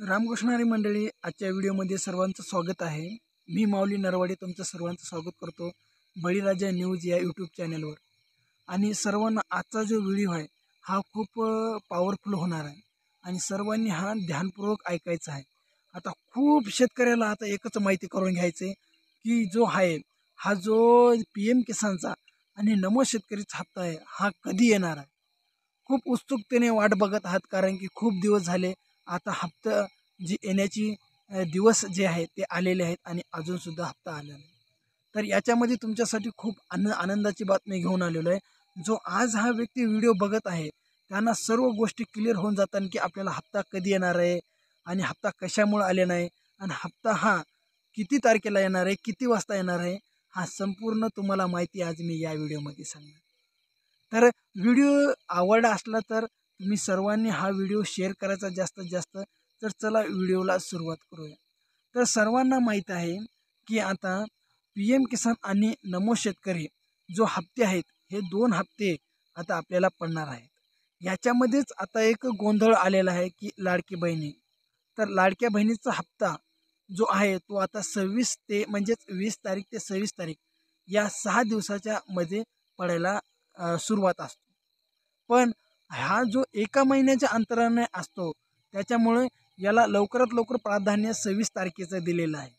रामकृष्ण हरी मंडळी, आजच्या व्हिडिओमध्ये सर्वांचं स्वागत आहे। मी माऊली नरवाडे तुमचं सर्वांचं स्वागत करतो बळीराजा न्यूज या यूट्यूब चॅनलवर। आणि सर्वांना आजचा जो व्हिडिओ आहे हा खूप पॉवरफुल होणार आहे आणि सर्वांनी हा ध्यानपूर्वक ऐकायचा आहे। आता खूप शेतकऱ्याला आता एकच माहिती करून घ्यायचे की जो आहे हा जो PM किसानचा आणि नमो शेतकरीचा हप्ता आहे हा कधी येणार आहे। खूप उत्सुकतेने वाट बघत आहात, कारण की खूप दिवस झाले आता हप्ता जी येण्याची दिवस जे आहेत ते आलेले आहेत आणि अजून सुद्धा हप्ता आलेला नाही। तर याच्यामध्ये तुमच्यासाठी खूप आनंदाची बातमी घेऊन आलेलो आहे। जो आज हा व्यक्ती व्हिडिओ बघत आहे त्यांना सर्व गोष्टी क्लिअर होऊन जातात की आपल्याला हप्ता कधी येणार आहे आणि हप्ता कशामुळे आले नाही आणि हप्ता हा किती तारखेला येणार आहे, किती वाजता येणार आहे, हा संपूर्ण तुम्हाला माहिती आज मी या व्हिडिओमध्ये सांगणार। तर व्हिडिओ आवडला असला तर तुम्ही सर्वांनी हा व्हिडिओ शेअर करायचा जास्तीत जास्त। तर चला व्हिडिओला सुरुवात करूया। तर सर्वांना माहीत आहे की आता PM किसान आणि नमो शेतकरी जो हप्ते आहेत हे 2 हप्ते आता आपल्याला पडणार आहेत। याच्यामध्येच आता एक गोंधळ आलेला आहे की लाडकी बहिणी, तर लाडक्या बहिणीचा हप्ता जो आहे तो आता 26 ते म्हणजेच 20 तारीख ते 26 तारीख या 6 दिवसाच्या मध्ये पडायला सुरुवात असतो। पण हा जो एका महिन्याच्या अंतराने असतो त्याच्यामुळे याला लवकरात लवकर प्राधान्य 26 तारखेचं दिलेलं आहे।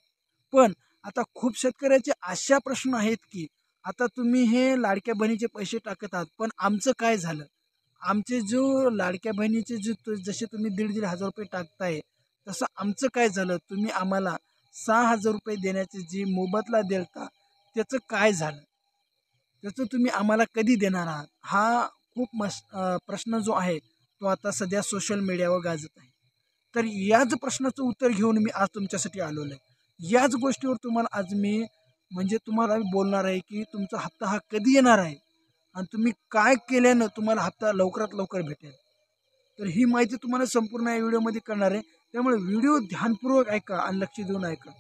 पण आता खूप शेतकऱ्याचे अशा प्रश्न आहेत की आता तुम्ही हे लाडक्या बहिणीचे पैसे टाकत आहात, पण आमचं काय झालं? आमचे जो लाडक्या बहिणीचे जे जसे तुम्ही 1,500 रुपये टाकताय तसं आमचं काय झालं? तुम्ही आम्हाला 6,000 रुपये देण्याचे जी मोबदला देलता त्याचं काय झालं? त्याचं तुम्ही आम्हाला कधी देणार आहात? हा खूप प्रश्न जो आहे तो आता सध्या सोशल मीडियावर गाजत आहे। तर याच प्रश्नाचं उत्तर घेऊन मी आज तुमच्यासाठी आलेलो आहे। याच गोष्टीवर तुम्हाला आज मी तुम्हाला बोलणार आहे की तुमचा हप्ता हा कधी येणार आहे आणि तुम्ही काय केल्यानं तुम्हाला हप्ता लवकरात लवकर भेटेल। तर ही माहिती तुम्हाला संपूर्ण या व्हिडिओमध्ये कळणार आहे, त्यामुळे व्हिडिओ ध्यानपूर्वक ऐका आणि लक्ष देऊन ऐका।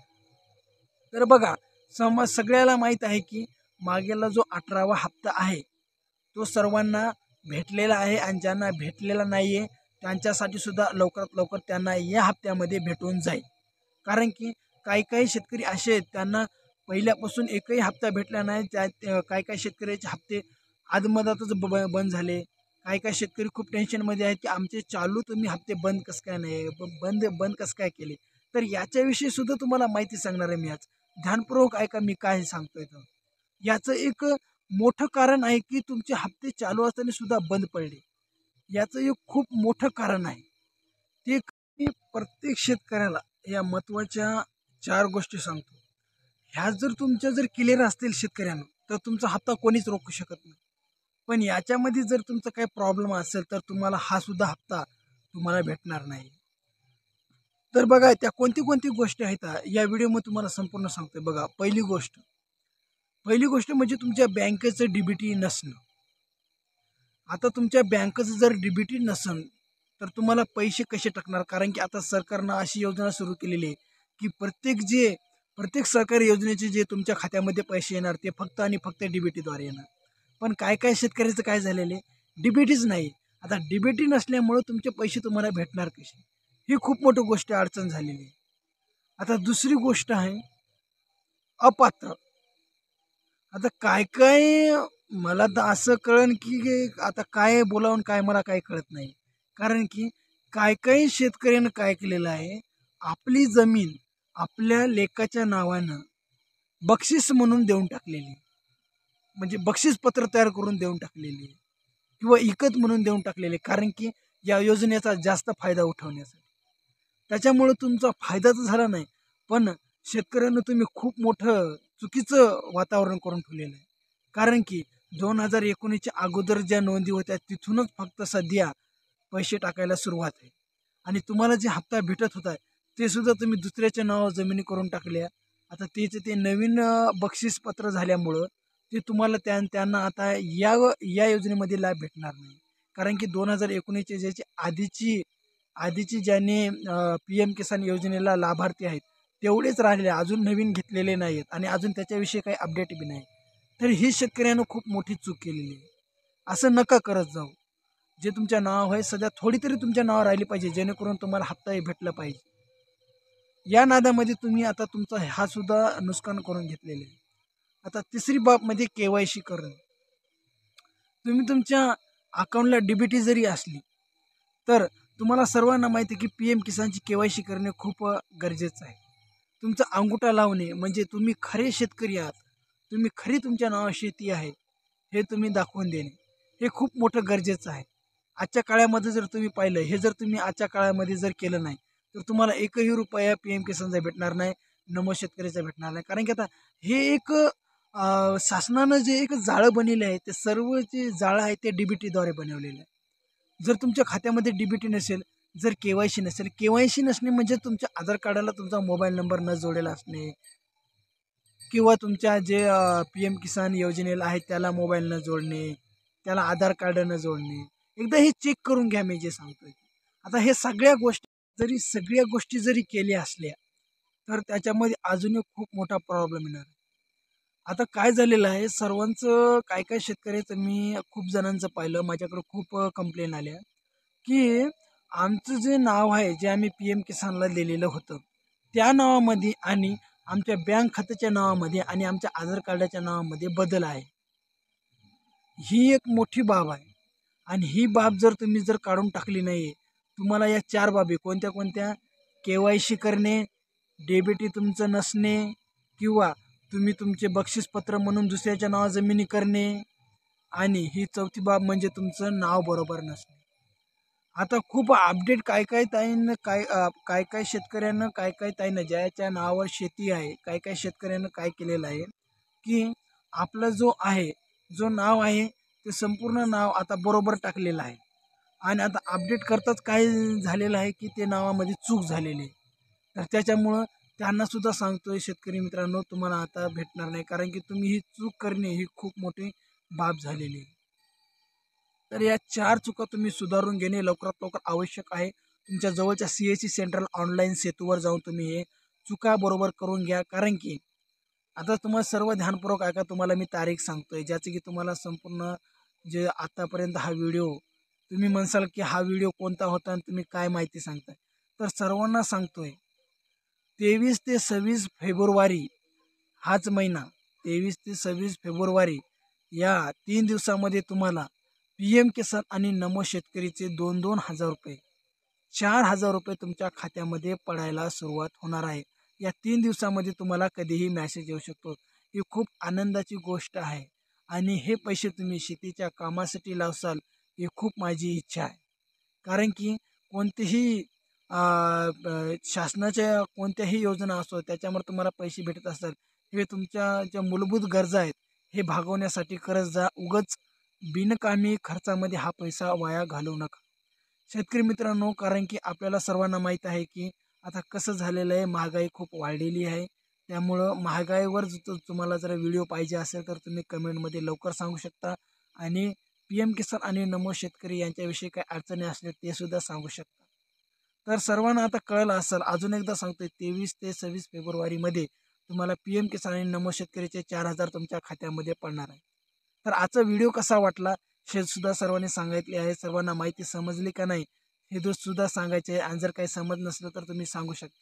तर बघा, सगळ्याला माहीत आहे की मागेला जो 18वा हप्ता आहे तो सर्वांना भेटलेला आहे आणि ज्यांना भेटलेला नाही आहे त्यांच्यासाठी सुद्धा लवकरात लवकर त्यांना या हप्त्यामध्ये भेटून जाईल। कारण की काही काही शेतकरी असे आहेत त्यांना पहिल्यापासून एकही हप्ता भेटला नाही। काही काही शेतकऱ्याचे हप्ते आदमधातच बंद झाले। काही काही शेतकरी खूप टेन्शनमध्ये आहेत की आमचे चालू तुम्ही हप्ते बंद कसं काय नाही, बंद कसं काय केले। तर याच्याविषयी सुद्धा तुम्हाला माहिती सांगणार आहे मी आज। ध्यानपूर्वक ऐका मी काय सांगतोय तर। याचं एक मोठं कारण आहे की तुमचे हप्ते चालू असताना सुद्धा बंद पडले। याचं एक खूप मोठं कारण आहे ते की प्रत्येक शेतकऱ्याला या महत्त्वाच्या 4 गोष्टी सांगतो। ह्या जर तुमच्या क्लिअर असतील शेतकऱ्यांना तर तुमचा हप्ता कोणीच रोखू शकत नाही। पण याच्यामध्ये जर तुमचा काही प्रॉब्लेम असेल तर तुम्हाला हा सुद्धा हप्ता तुम्हाला भेटणार नाही। तर बघा त्या कोणती गोष्टी आहेत या व्हिडिओमध्ये तुम्हाला संपूर्ण सांगतोय। बघा, पहिली गोष्ट म्हणजे तुमच्या बँकेचं DBT नसणं। आता तुमच्या बँकेचं जर DBT नसेल तर तुम्हाला पैसे कसे टाकणार? कारण की आता सरकारनं अशी योजना सुरू केलेली आहे की प्रत्येक सरकारी योजनेचे जे तुमच्या खात्यामध्ये पैसे येणार ते फक्त आणि फक्त DBTद्वारे येणार। पण काय शेतकऱ्याचं काय झालेलं आहे, DBTच नाही। आता DBT नसल्यामुळे तुमचे पैसे तुम्हाला भेटणार कसे? ही खूप मोठी गोष्ट अडचण झालेली आहे। आता दुसरी गोष्ट आहे अपात्र। आता काय मला तर असं कळन की आता काय बोलावून काय मला काय कळत नाही। कारण की काही शेतकऱ्यांनी काय केलेलं आहे, आपली जमीन आपल्या लेकाच्या नावानं बक्षीस म्हणून देऊन टाकलेली, म्हणजे बक्षीस पत्र तयार करून देऊन टाकलेली किंवा इकत म्हणून देऊन टाकलेले, कारण की या योजनेचा जास्त फायदा उठवण्यासाठी। त्याच्यामुळे तुमचा फायदा तर झाला नाही, पण शेतकऱ्यांना तुम्ही खूप मोठं चुकीचं वातावरण करून ठेवलेलं आहे। कारण की 2019च्या अगोदर ज्या नोंदी होत्या तिथूनच फक्त सध्या पैसे टाकायला सुरुवात आहे आणि तुम्हाला जे हप्ता भेटत होता ते सुद्धा तुम्ही दुसऱ्याच्या नावावर जमिनी करून टाकल्या। आता ते नवीन बक्षीस पत्र झाल्यामुळं ते तुम्हाला त्यांना आता या योजनेमध्ये लाभ भेटणार नाही। कारण की 2019चे ज्याची आधीची ज्यांनी PM किसान योजनेला लाभार्थी आहेत तेवढेच राहिलेले, अजून नवीन घेतलेले नाहीत आणि अजून त्याच्याविषयी काही अपडेट बी नाही। तर ही शेतकऱ्यांना खूप मोठी चूक केलेली आहे। असं नका करत जाऊ। जे तुमच्या नावावर आहे सध्या थोडी तरी तुमच्या नावावर राहिली पाहिजे, जेणेकरून तुम्हाला हप्ताही भेटला पाहिजे। या नादामध्ये तुम्ही आता तुमचा हा सुद्धा नुकसान करून घेतलेले आहे. आता तिसरी बाब म्हणजे KYC करणं. तुम्ही तुमच्या अकाउंटला डीबीटी जरी असली, तर तुम्हाला सर्वांना माहिती आहे की PM किसानची KYC करणे खूप गरजेचं आहे. तुमचा अंगठा लावणे म्हणजे तुम्ही खरे शेतकरी आहात. तुम्ही खरी तुमच्या नावावर शेती आहे, हे तुम्ही दाखवून देणे. हे खूप मोठं गरजेचं आहे. आजच्या काळामध्ये जर तुम्ही पाहिलं, हे जर तुम्ही आजच्या काळामध्ये जर केलं नाही, तर तुम्हाला एकही रुपया PM किसानचा भेटणार नाही, नमो शेतकरीचा भेटणार नाही. कारण की आता हे एक शासनानं जे एक जाळं बनवले आहे, ते सर्व जे जाळं आहे ते डीबीटीद्वारे बनवलेलं आहे. जर तुमच्या खात्यामध्ये डीबीटी नसेल, जर KYC नसेल, KYC नसणे म्हणजे तुमच्या आधार कार्डाला तुमचा मोबाईल नंबर न जोडलेला असणे किंवा तुमच्या जे PM किसान योजनेला आहे त्याला मोबाईल न जोडणे, त्याला आधार कार्ड न जोडणे. एकदा हे चेक करून घ्या मी जे सांगतोय. आता हे सगळ्या गोष्टी जरी केल्या असल्या, तर त्याच्यामध्ये अजून एक खूप मोठा प्रॉब्लेम येणार. आता काय झालेलं आहे सर्वांचं काय शेतकऱ्याचं मी खूप जणांचं पाहिलं, माझ्याकडे खूप कंप्लेन आल्या, की आमचं जे नाव आहे, जे आम्ही PM किसानला दिलेलं होतं, त्या नावामध्ये आणि आमच्या बँक खात्याच्या नावामध्ये आणि आमच्या आधार कार्डाच्या नावामध्ये बदल आहे. ही एक मोठी बाब आहे आणि ही बाब जर तुम्ही काढून टाकली नाही, तुम्हाला या 4 बाबी कोणत्या? KYC करणे, डेबिटी तुमचं नसणे किंवा तुम्ही तुमचे बक्षीसपत्र म्हणून दुसऱ्याच्या नावावर जमिनी करणे आणि ही चौथी बाब म्हणजे तुमचं नाव बरोबर नसणे. आता खूप अपडेट काय-काय ताईंना काय-काय शेतकऱ्यांना काय-काय ताईंना ज्याच्या नावावर शेती आहे, काय-काय शेतकऱ्यांना काय केलेलं आहे, की आपला जो नाव आहे, ते संपूर्ण नाव आता बरोबर टाकलेलं आहे आणि आता अपडेट करताच काय झालेलं आहे, की ते नावामध्ये चूक झालेली आहे. तर त्याच्यामुळं त्यांना सुद्धा सांगतोय शेतकरी मित्रांनो, तुम्हाला आता भेटणार नाही कारण की तुम्ही ही चूक करणे ही खूप मोठी बाब झालेली आहे. तर या 4 चुका तुम्ही सुधारून घेणे लवकरात लवकर आवश्यक आहे. तुमच्या जवळच्या CSC सेंट्रल ऑनलाईन सेतूवर जाऊन तुम्ही हे चुका बरोबर करून घ्या. कारण की आता तुम्हाला सर्व ध्यानपूर्वक ऐका. तुम्हाला मी तारीख सांगतोय, ज्याचं की तुम्हाला संपूर्ण जे आतापर्यंत हा व्हिडिओ तुम्ही म्हणसाल की हा व्हिडिओ कोणता होता आणि तुम्ही काय माहिती सांगताय. तर सर्वांना सांगतोय 23 ते 26 फेब्रुवारी हाच महिना 23 ते 26 फेब्रुवारी या 3 दिवसामध्ये तुम्हाला PM किसान आणि नमो शेतकरीचे 2-2 हजार रुपये, 4,000 रुपये तुमच्या खात्यामध्ये पडायला सुरुवात होणार आहे. या 3 दिवसामध्ये तुम्हाला कधीही मेसेज येऊ शकतो. ही खूप आनंदाची गोष्ट आहे आणि हे पैसे तुम्ही शेतीच्या कामासाठी लावसाल, ही खूप माझी इच्छा आहे. कारण की कोणतीही शासनाच्या कोणत्याही योजना असो, त्याच्यावर तुम्हाला पैसे भेटत असतात. हे तुमच्या ज्या मूलभूत गरजा आहेत, हे भागवण्यासाठी करत जा. उगाच बिनकामी खर्चामध्ये हा पैसा वाया घालवू नका. शेतकरी मित्रांनो, कारण की आपल्याला सर्वांना माहीत आहे की आता कसं झालेलं आहे, महागाई खूप वाढलेली आहे. त्यामुळं महागाईवर तुम्हाला जर व्हिडिओ पाहिजे असेल, तर तुम्ही कमेंटमध्ये लवकर सांगू शकता आणि PM किसान आणि नमो शेतकरी यांच्याविषयी काही अडचणी असल्या ते सुद्धा सांगू शकता. तर सर्वांना आता कळलं असेल, अजून एकदा सांगतोय 23 ते 26 फेब्रुवारीमध्ये तुम्हाला PM किसान आणि नमो शेतकरीचे 4,000 तुमच्या खात्यामध्ये पडणार आहे. तर आजचा व्हिडिओ कसा वाटला हे सुद्धा सर्वांनी सांगितले आहे. सर्वांना माहिती समजली का नाही हे सुद्धा सांगायचे आहे आणि जर काही समज नसलं तर तुम्ही सांगू शकता.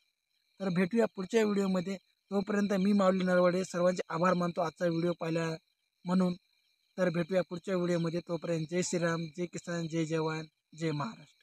तर भेटूया पुढच्या व्हिडिओमध्ये. तोपर्यंत मी माऊली नरवडे सर्वांचे आभार मानतो आजचा व्हिडिओ पाहिला म्हणून. तर भेटूया पुढच्या व्हिडिओमध्ये. तोपर्यंत जय श्रीराम, जय किसान, जय जवान, जय महाराष्ट्र.